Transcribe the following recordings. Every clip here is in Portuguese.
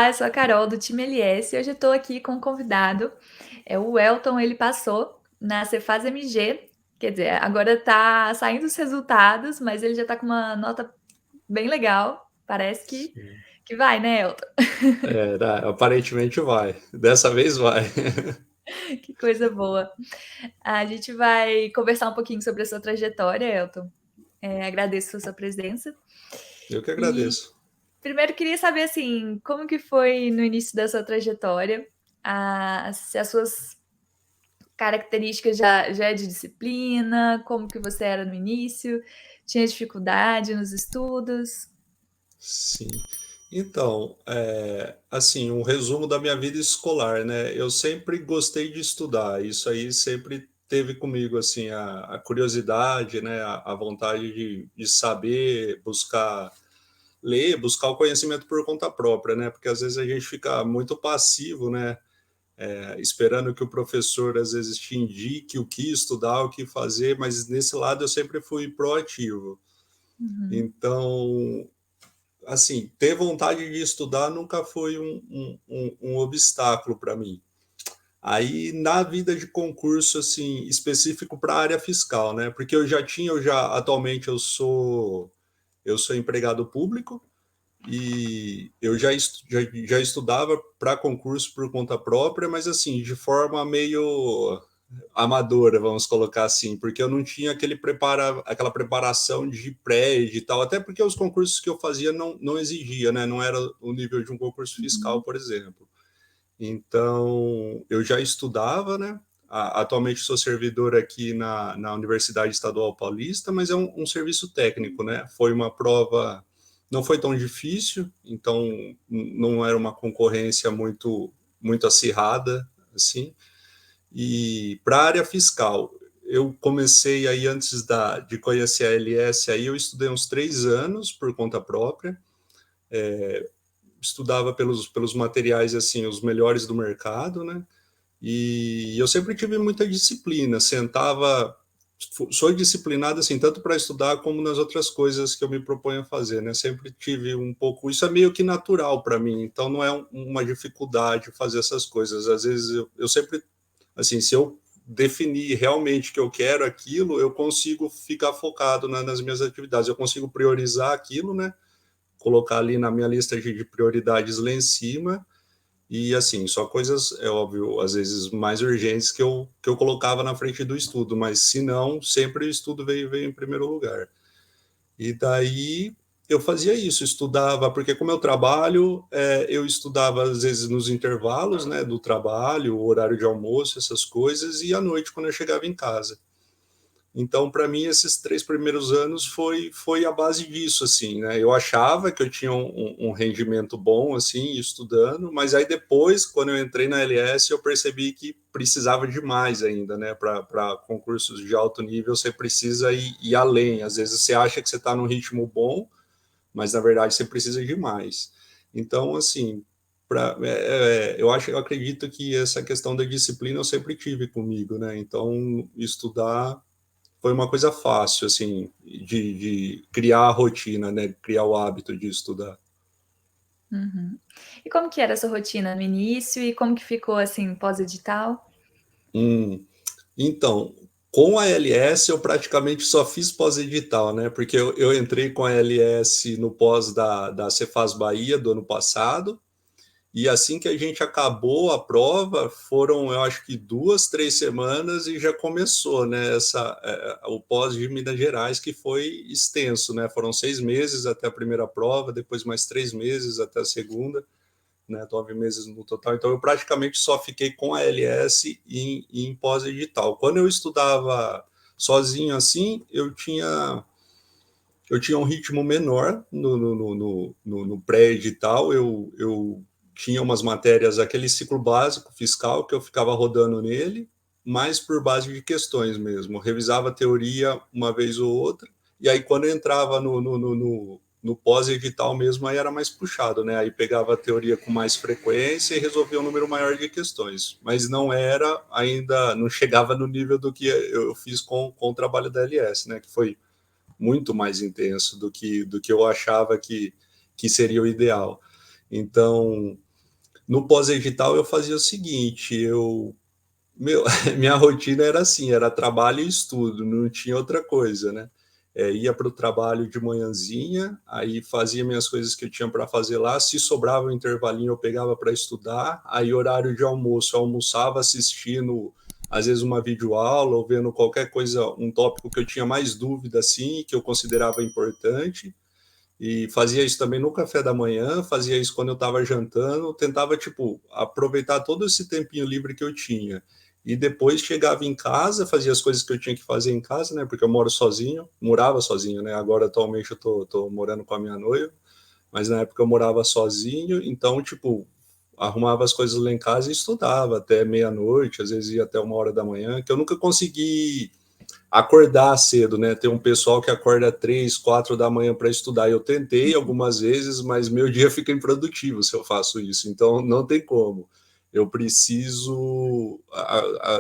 eu sou a Carol do time LS e hoje eu estou aqui com um convidado, o Elton, ele passou na Cefaz MG, quer dizer, agora está saindo os resultados, mas ele já está com uma nota bem legal, parece Sim. que vai, né, Elton? Aparentemente vai. Dessa vez vai. Que coisa boa. A gente vai conversar um pouquinho sobre a sua trajetória, Elton. Agradeço a sua presença. Eu que E agradeço. primeiro queria saber, assim, como que foi no início da sua trajetória, se as suas características já é de disciplina, como que você era no início, tinha dificuldade nos estudos? Sim. Então, assim, um resumo da minha vida escolar, né? Eu sempre gostei de estudar. Isso aí sempre teve comigo, assim, a curiosidade, né? A vontade de saber, buscar ler, buscar o conhecimento por conta própria, né? Porque às vezes a gente fica muito passivo, né? Esperando que o professor às vezes te indique o que estudar, o que fazer, mas nesse lado eu sempre fui proativo. Uhum, Então, assim, ter vontade de estudar nunca foi um obstáculo para mim. Aí, na vida de concurso, assim, específico para a área fiscal, né? Porque atualmente eu sou empregado público e eu já estudava para concurso por conta própria, mas assim, de forma meio amadora, vamos colocar assim, porque eu não tinha aquela preparação de pré-edital, até porque os concursos que eu fazia não exigia, né? Não era o nível de um concurso fiscal, uhum. por exemplo. Então, eu já estudava, né? Atualmente sou servidor aqui na Universidade Estadual Paulista, mas é um serviço técnico, né? Foi uma prova, não foi tão difícil, então não era uma concorrência muito acirrada, assim. E para a área fiscal, eu comecei aí antes de conhecer a LS, aí eu estudei uns 3 anos por conta própria, estudava pelos materiais assim os melhores do mercado, né? E eu sempre tive muita disciplina, sou disciplinado assim tanto para estudar como nas outras coisas que eu me proponho a fazer, né? Sempre tive um pouco, isso é meio que natural para mim, então não é uma dificuldade fazer essas coisas. Às vezes eu sempre assim, se eu definir realmente que eu quero aquilo, eu consigo ficar focado nas minhas atividades, eu consigo priorizar aquilo, né? Colocar ali na minha lista de prioridades lá em cima e assim, só coisas, é óbvio, às vezes mais urgentes que eu colocava na frente do estudo, mas se não, sempre o estudo veio em primeiro lugar. E daí eu fazia isso, estudava, porque como eu trabalho, eu estudava às vezes nos intervalos, né, do trabalho, horário de almoço, essas coisas, e à noite quando eu chegava em casa. Então, para mim, esses 3 primeiros anos foi a base disso, assim, né? Eu achava que eu tinha um rendimento bom, assim, estudando, mas aí depois, quando eu entrei na LS, eu percebi que precisava de mais ainda, né? Para concursos de alto nível, você precisa ir além. Às vezes você acha que você está num ritmo bom, mas na verdade você precisa de mais. Então, assim, eu acredito que essa questão da disciplina eu sempre tive comigo, né? Então, estudar foi uma coisa fácil, assim, de criar a rotina, né? Criar o hábito de estudar. Uhum. E como que era a sua rotina no início e como que ficou, assim, pós-edital? Hum, então, com a LS eu praticamente só fiz pós-edital, né? Porque eu entrei com a LS no pós da Cefaz Bahia do ano passado, e assim que a gente acabou a prova, foram, eu acho que 2, 3 semanas e já começou, né? O pós de Minas Gerais, que foi extenso, né? Foram 6 meses até a primeira prova, depois mais 3 meses até a segunda, né? 9 meses no total. Então eu praticamente só fiquei com a LS em pós-edital. Quando eu estudava sozinho assim, eu tinha um ritmo menor no pré-edital, eu tinha umas matérias, aquele ciclo básico fiscal que eu ficava rodando nele, mais por base de questões mesmo. Revisava a teoria uma vez ou outra, e aí quando eu entrava no pós-edital mesmo, aí era mais puxado, né? Aí pegava a teoria com mais frequência e resolvia um número maior de questões. Mas não era ainda, não chegava no nível do que eu fiz com o trabalho da LS, né? Que foi muito mais intenso do que eu achava que seria o ideal. Então, No pós-edital eu fazia o seguinte, meu, minha rotina era assim, era trabalho e estudo, não tinha outra coisa, né? Ia para o trabalho de manhãzinha, aí fazia minhas coisas que eu tinha para fazer lá, se sobrava um intervalinho eu pegava para estudar, aí horário de almoço, eu almoçava assistindo, às vezes uma videoaula ou vendo qualquer coisa, um tópico que eu tinha mais dúvida, assim, que eu considerava importante, e fazia isso também no café da manhã, fazia isso quando eu estava jantando, tentava, tipo, aproveitar todo esse tempinho livre que eu tinha. E depois chegava em casa, fazia as coisas que eu tinha que fazer em casa, né? Porque eu moro sozinho, morava sozinho, né? Agora, atualmente, eu tô morando com a minha noiva, mas na época eu morava sozinho, então, tipo, arrumava as coisas lá em casa e estudava até meia-noite, às vezes ia até 1 hora da manhã, que eu nunca consegui acordar cedo, né? Tem um pessoal que acorda 3, 4 da manhã para estudar. Eu tentei algumas vezes, mas meu dia fica improdutivo se eu faço isso. Então não tem como. Eu preciso,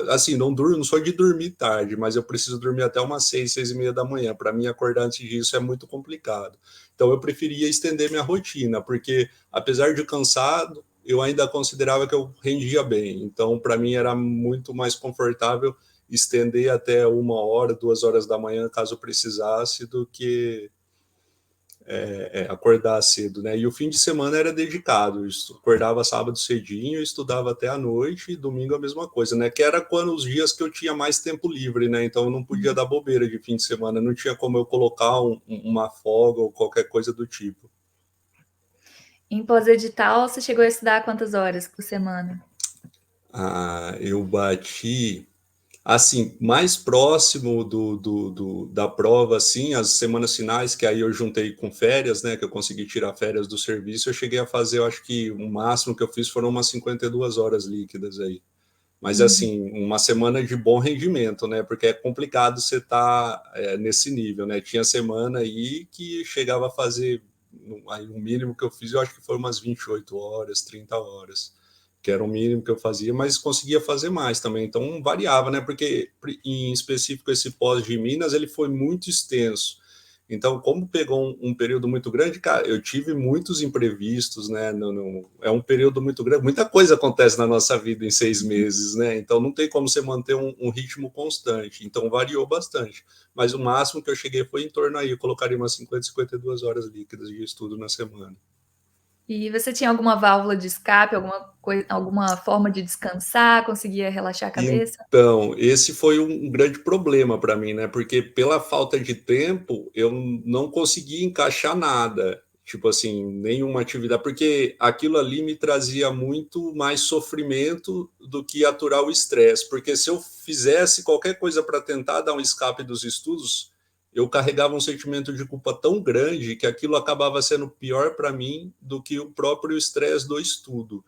assim, não durmo, não sou de dormir tarde, mas eu preciso dormir até umas 6, 6:30 da manhã. Para mim acordar antes disso é muito complicado. Então eu preferia estender minha rotina, porque apesar de cansado, eu ainda considerava que eu rendia bem. Então para mim era muito mais confortável estender até 1 hora, 2 horas da manhã, caso precisasse, do que acordar cedo, né? E o fim de semana era dedicado, acordava sábado cedinho, estudava até a noite, e domingo a mesma coisa, né? Que era quando os dias que eu tinha mais tempo livre, né? Então eu não podia dar bobeira de fim de semana, não tinha como eu colocar uma folga ou qualquer coisa do tipo. Em pós-edital, você chegou a estudar quantas horas por semana? Eu bati assim, mais próximo da prova, assim, as semanas finais, que aí eu juntei com férias, né, que eu consegui tirar férias do serviço, eu cheguei a fazer, eu acho que o máximo que eu fiz foram umas 52 horas líquidas aí. Mas, Uhum. assim, uma semana de bom rendimento, né, porque é complicado você estar nesse nível, né, tinha semana aí que chegava a fazer, aí, o mínimo que eu fiz, eu acho que foi umas 28 horas, 30 horas que era o mínimo que eu fazia, mas conseguia fazer mais também. Então variava, né? Porque em específico esse pós de Minas ele foi muito extenso. Então, como pegou um período muito grande, cara, eu tive muitos imprevistos, né? É um período muito grande, muita coisa acontece na nossa vida em 6 meses, né? Então não tem como você manter um ritmo constante. Então variou bastante. Mas o máximo que eu cheguei foi em torno aí, eu colocaria umas 50, 52 horas líquidas de estudo na semana. E você tinha alguma válvula de escape, alguma forma de descansar, conseguia relaxar a cabeça? Então, esse foi um grande problema para mim, né? Porque pela falta de tempo, eu não conseguia encaixar nada, tipo assim, nenhuma atividade, porque aquilo ali me trazia muito mais sofrimento do que aturar o estresse. Porque se eu fizesse qualquer coisa para tentar dar um escape dos estudos, eu carregava um sentimento de culpa tão grande que aquilo acabava sendo pior para mim do que o próprio estresse do estudo.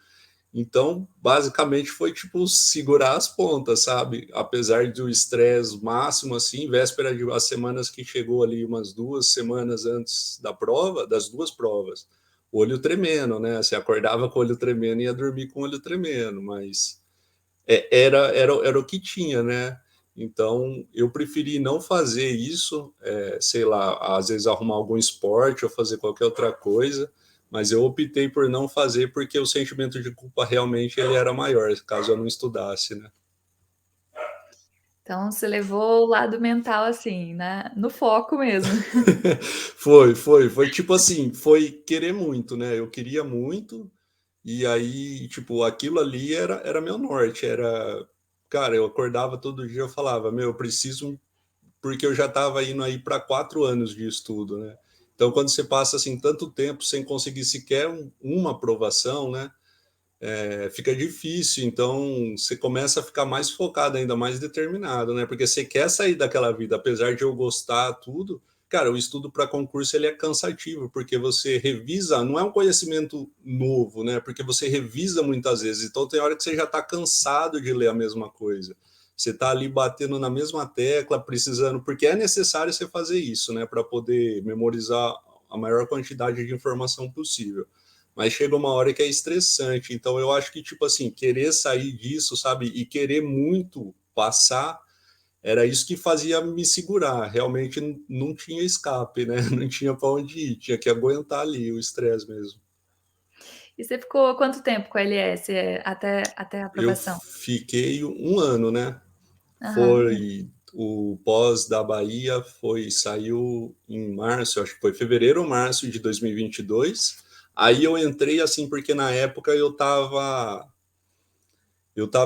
Então, basicamente foi tipo segurar as pontas, sabe? Apesar do estresse máximo, assim, véspera de as semanas que chegou ali, umas 2 semanas antes da prova, das duas provas, olho tremendo, né? Você acordava com o olho tremendo e ia dormir com o olho tremendo, mas era o que tinha, né? Então, eu preferi não fazer isso, sei lá, às vezes arrumar algum esporte ou fazer qualquer outra coisa, mas eu optei por não fazer porque o sentimento de culpa realmente ele era maior, caso eu não estudasse, né? Então você levou o lado mental, assim, né, no foco mesmo. Foi tipo assim, foi querer muito, né? Eu queria muito, e aí, tipo, aquilo ali era meu norte, cara, eu acordava todo dia, eu falava, meu, eu preciso porque eu já estava indo aí para 4 anos de estudo, né? Então, quando você passa assim tanto tempo sem conseguir sequer uma aprovação, né? Fica difícil. Então, você começa a ficar mais focado, ainda mais determinado, né? Porque você quer sair daquela vida, apesar de eu gostar tudo. Cara, o estudo para concurso ele é cansativo, porque você revisa, não é um conhecimento novo, né? Porque você revisa muitas vezes. Então, tem hora que você já está cansado de ler a mesma coisa. Você está ali batendo na mesma tecla, precisando, porque é necessário você fazer isso, né? Para poder memorizar a maior quantidade de informação possível, mas chega uma hora que é estressante. Então eu acho que, tipo assim, querer sair disso, sabe, e querer muito passar, era isso que fazia me segurar. Realmente não tinha escape, né? Não tinha para onde ir, tinha que aguentar ali o estresse mesmo. E você ficou quanto tempo com a LS, até a Eu aprovação? fiquei 1 ano, né? Aham. Foi o pós da Bahia, saiu em março, acho que foi fevereiro ou março de 2022. Aí eu entrei assim porque na época eu tava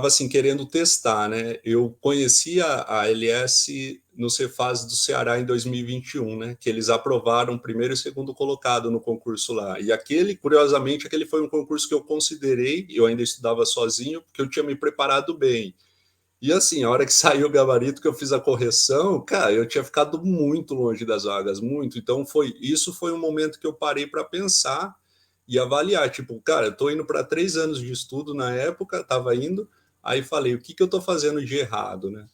assim querendo testar, né? Eu conhecia a LS no Cefaz do Ceará em 2021, né? Que eles aprovaram primeiro e segundo colocado no concurso lá. E aquele, curiosamente, aquele foi um concurso que eu considerei. Eu ainda estudava sozinho porque eu tinha me preparado bem. E assim, a hora que saiu o gabarito que eu fiz a correção, cara, eu tinha ficado muito longe das vagas, muito. Então foi um momento que eu parei para pensar e avaliar, tipo, cara, eu tô indo para 3 anos de estudo na época, tava indo, aí falei, o que que eu tô fazendo de errado, né?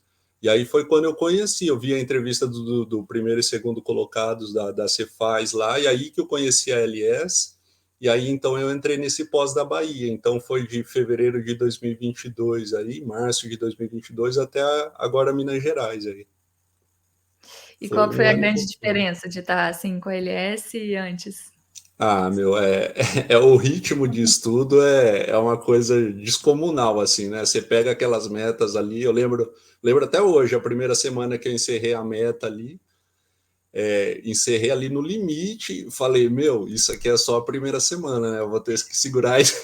E aí foi quando eu vi a entrevista do primeiro e segundo colocados da Cefaz lá, e aí que eu conheci a LS, e aí então eu entrei nesse pós da Bahia. Então foi de fevereiro de 2022 aí, março de 2022 até agora Minas Gerais aí. E Foi qual que um foi a ano e grande pouquinho. diferença de estar, assim, com a LS e antes? Ah, meu, é o ritmo de estudo é uma coisa descomunal, assim, né? Você pega aquelas metas ali, eu lembro até hoje, a primeira semana que eu encerrei a meta ali, encerrei ali no limite, falei, meu, isso aqui é só a primeira semana, né? Eu vou ter que segurar isso,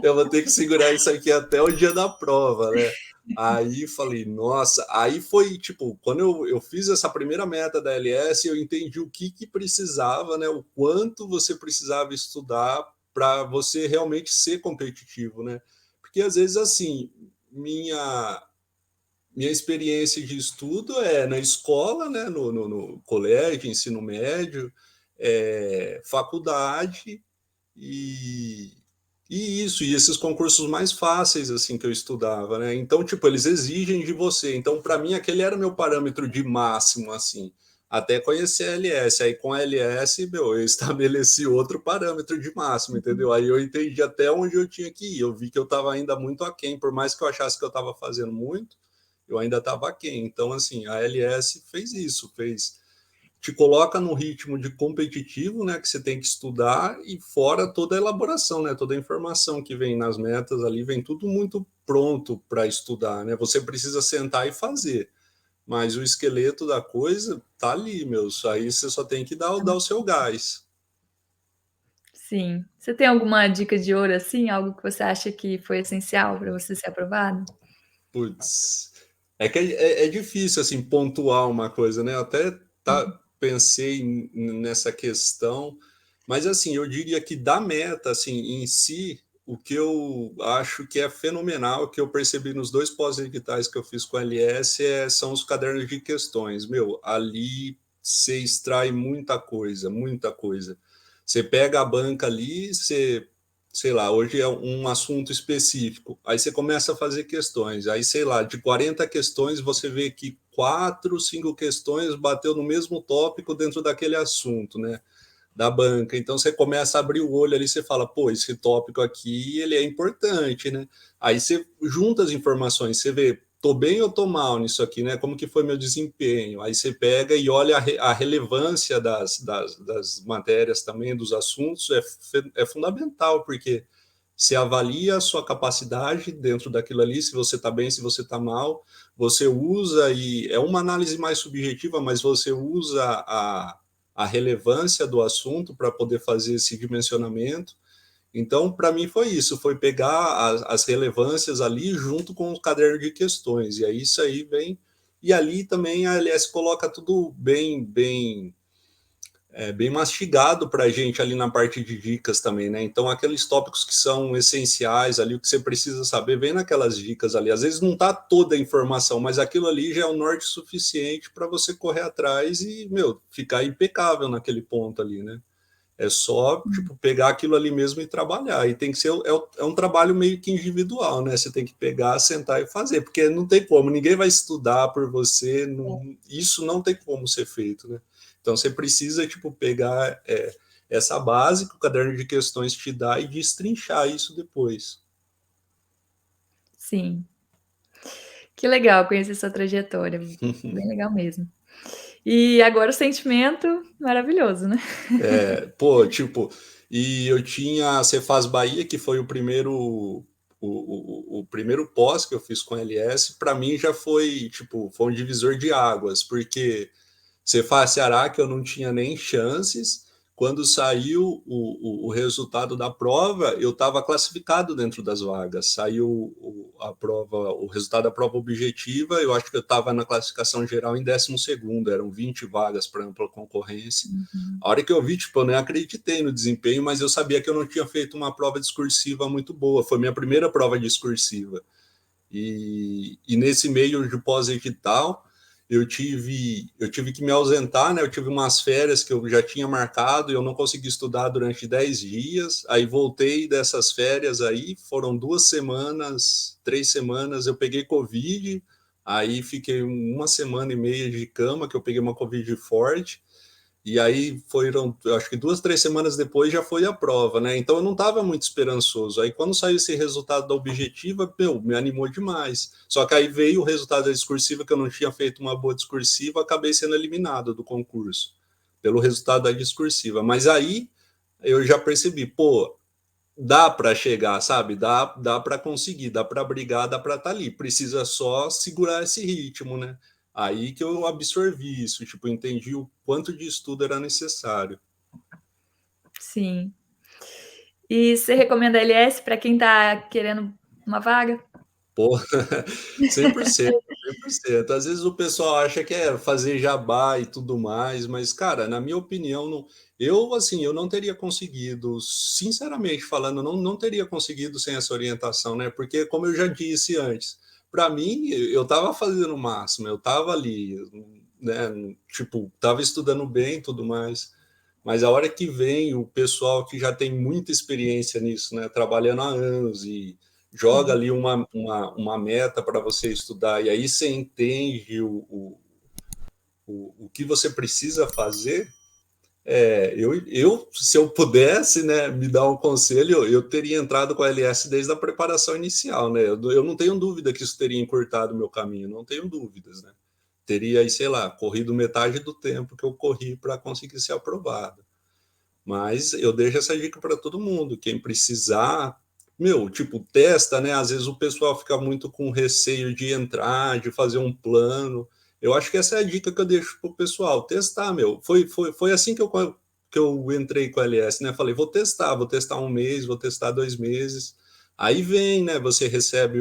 eu vou ter que segurar isso aqui até o dia da prova, né? Aí falei, nossa, aí foi tipo, quando eu fiz essa primeira meta da LS, eu entendi o que precisava, né? O quanto você precisava estudar para você realmente ser competitivo, né? Porque às vezes assim, minha minha experiência de estudo é na escola, né, no colégio, ensino médio, faculdade e, e esses concursos mais fáceis assim que eu estudava, né? Então, tipo, eles exigem de você. Então, para mim, aquele era meu parâmetro de máximo, assim, até conhecer a LS. Aí com a LS, meu, eu estabeleci outro parâmetro de máximo, entendeu? Aí eu entendi até onde eu tinha que ir. Eu vi que eu estava ainda muito aquém, por mais que eu achasse que eu estava fazendo muito, eu ainda estava aquém. Então, assim, a LS fez isso, te coloca no ritmo de competitivo, né, que você tem que estudar e fora toda a elaboração, né, toda a informação que vem nas metas ali, vem tudo muito pronto para estudar, né? Você precisa sentar e fazer, mas o esqueleto da coisa tá ali, meu. Isso aí você só tem que dar o seu gás. Sim. Você tem alguma dica de ouro, assim, algo que você acha que foi essencial para você ser aprovado? Putz, é difícil assim pontuar uma coisa, né? Eu até Uhum. pensei nessa questão, mas assim, eu diria que da meta assim em si, o que eu acho que é fenomenal, que eu percebi nos 2 pós-editais que eu fiz com a LS, são os cadernos de questões. Meu, ali você extrai muita coisa, muita coisa. Você pega a banca ali, você sei lá, hoje é um assunto específico. Aí você começa a fazer questões. Aí, sei lá, de 40 questões, você vê que 4, 5 questões bateu no mesmo tópico dentro daquele assunto, né? Da banca. Então você começa a abrir o olho ali, você fala, pô, esse tópico aqui, ele é importante, né? Aí você junta as informações, você vê, tô bem ou tô mal nisso aqui, né? Como que foi meu desempenho? Aí você pega e olha a relevância das matérias também, dos assuntos, é fundamental, porque você avalia a sua capacidade dentro daquilo ali, se você está bem, se você está mal, você usa, e é uma análise mais subjetiva, mas você usa a relevância do assunto para poder fazer esse dimensionamento. Então, para mim foi isso, foi pegar as relevâncias ali junto com o caderno de questões, e aí isso aí vem, e ali também a LS coloca tudo bem mastigado para a gente ali na parte de dicas também, né? Então, aqueles tópicos que são essenciais ali, o que você precisa saber, vem naquelas dicas ali. Às vezes não tá toda a informação, mas aquilo ali já é o norte suficiente para você correr atrás e, meu, ficar impecável naquele ponto ali, né? É só, tipo, pegar aquilo ali mesmo e trabalhar. E tem que ser, é um trabalho meio que individual, né? Você tem que pegar, sentar e fazer, porque não tem como, ninguém vai estudar por você, isso não tem como ser feito, né? Então você precisa, tipo, pegar essa base que o caderno de questões te dá e destrinchar isso depois. Sim. Que legal conhecer sua trajetória, bem legal mesmo. E agora o sentimento maravilhoso, né? Pô, tipo, E eu tinha a Cefaz Bahia, que foi o primeiro o primeiro pós que eu fiz com LS. Para mim já foi tipo, foi um divisor de águas, porque Cefaz Ceará, que eu não tinha nem chances. Quando saiu o resultado da prova, eu estava classificado dentro das vagas. Saiu a prova, o resultado da prova objetiva, eu acho que eu estava na classificação geral em 12º, eram 20 vagas para ampla concorrência. Uhum. A hora que eu vi, tipo, eu nem acreditei no desempenho, mas eu sabia que eu não tinha feito uma prova discursiva muito boa. Foi minha primeira prova discursiva. E nesse meio de pós-edital, eu tive que me ausentar, né? Eu tive umas férias que eu já tinha marcado e eu não consegui estudar durante 10 dias. Aí voltei dessas férias aí, foram 2 semanas, 3 semanas, eu peguei Covid, aí fiquei 1 semana e meia de cama, que eu peguei uma Covid forte. E aí foram, acho que 2, 3 semanas depois já foi a prova, né? Então eu não estava muito esperançoso. Aí quando saiu esse resultado da objetiva, meu, me animou demais. Só que aí veio o resultado da discursiva, que eu não tinha feito uma boa discursiva, acabei sendo eliminado do concurso pelo resultado da discursiva. Mas aí eu já percebi, pô, dá para chegar, sabe? Dá para conseguir, dá para brigar, dá para estar ali. Precisa só segurar esse ritmo, né? Aí que eu absorvi isso, tipo, entendi o quanto de estudo era necessário. Sim. E você recomenda a LS para quem está querendo uma vaga? Pô, 100%, 100%. Às vezes o pessoal acha que é fazer jabá e tudo mais, mas, cara, na minha opinião, não, eu, assim, eu não teria conseguido, sinceramente falando, não teria conseguido sem essa orientação, né? Porque, como eu já disse antes, para mim, eu estava fazendo o máximo, eu estava ali, né? Tipo, estava estudando bem e tudo mais. Mas a hora que vem o pessoal que já tem muita experiência nisso, né? Trabalhando há anos e joga Sim. ali uma meta para você estudar, e aí você entende o que você precisa fazer. Se eu pudesse, né, me dar um conselho, eu teria entrado com a LS desde a preparação inicial, né? Eu não tenho dúvida que isso teria encurtado o meu caminho, não tenho dúvidas, né? Teria aí, sei lá, corrido metade do tempo que eu corri para conseguir ser aprovado. Mas eu deixo essa dica para todo mundo. Quem precisar, meu, tipo, testa, né? Às vezes o pessoal fica muito com receio de entrar, de fazer um plano. Eu acho que essa é a dica que eu deixo pro pessoal. Testar, meu. Foi assim que eu entrei com a LS, né? Falei, vou testar 1 mês, vou testar 2 meses. Aí vem, né? Você recebe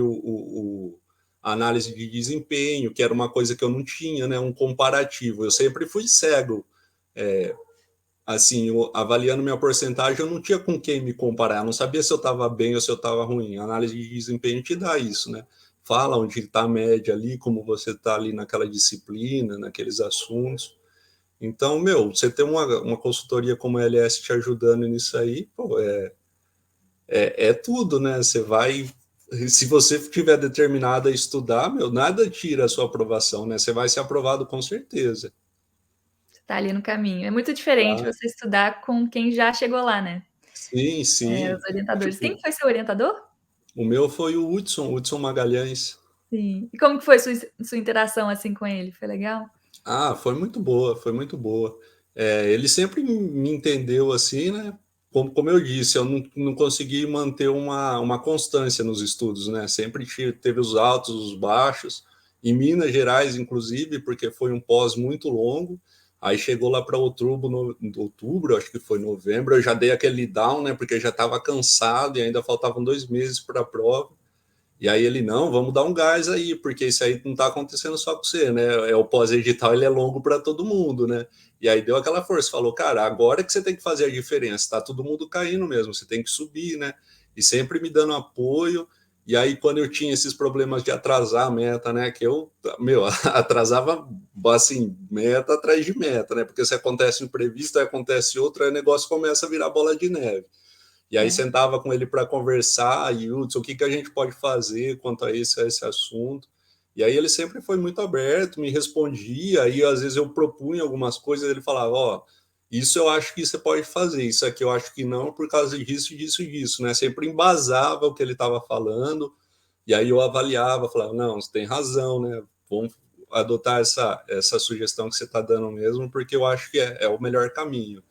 a análise de desempenho, que era uma coisa que eu não tinha, né? Um comparativo. Eu sempre fui cego. Assim, avaliando minha porcentagem, eu não tinha com quem me comparar, eu não sabia se eu estava bem ou se eu estava ruim. A análise de desempenho te dá isso, né? Fala onde está a média ali, como você está ali naquela disciplina, naqueles assuntos. Então, meu, você ter uma consultoria como a LS te ajudando nisso aí, pô, é tudo, né? Você vai. Se você estiver determinado a estudar, meu, nada tira a sua aprovação, né? Você vai ser aprovado com certeza. Você está ali no caminho. É muito diferente Tá? você estudar com quem já chegou lá, né? Sim, sim. Os orientadores. Quem Tipo, foi seu orientador? o meu foi o Hudson Magalhães. Sim. E como que foi sua interação assim com ele? Foi legal? Ah, foi muito boa, foi muito boa. Ele sempre me entendeu assim, né? Como eu disse, eu não consegui manter uma constância nos estudos, né? Sempre teve os altos, os baixos. Em Minas Gerais, inclusive, porque foi um pós muito longo. Aí chegou lá para outubro, outubro, acho que foi novembro, eu já dei aquele down, né? Porque já estava cansado e ainda faltavam 2 meses para a prova. E aí ele, não, vamos dar um gás aí, porque isso aí não está acontecendo só com você, né? O pós-edital, ele é longo para todo mundo, né? E aí deu aquela força, falou, cara, agora que você tem que fazer a diferença, tá todo mundo caindo mesmo, você tem que subir, né? E sempre me dando apoio. E aí, quando eu tinha esses problemas de atrasar a meta, né? Que eu, meu, atrasava, assim, meta atrás de meta, né? Porque se acontece um imprevisto, aí acontece outro, aí o negócio começa a virar bola de neve. E aí É. sentava com ele para conversar, e Hudson, o que a gente pode fazer quanto a esse assunto? E aí ele sempre foi muito aberto, me respondia, aí às vezes eu propunha algumas coisas, ele falava, ó, oh, isso eu acho que você pode fazer, isso aqui eu acho que não, por causa disso, disso e disso, né? Sempre embasava o que ele estava falando, e aí eu avaliava, falava, não, você tem razão, né? Vamos adotar essa sugestão que você está dando mesmo, porque eu acho que é o melhor caminho.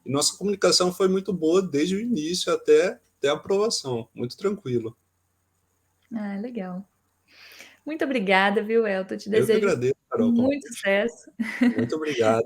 E nossa comunicação foi muito boa desde o início até a aprovação, muito tranquilo. Ah, legal. Muito obrigada, viu, Elton? Te Eu que desejo agradeço, Carol, o muito convite. sucesso. Muito obrigado.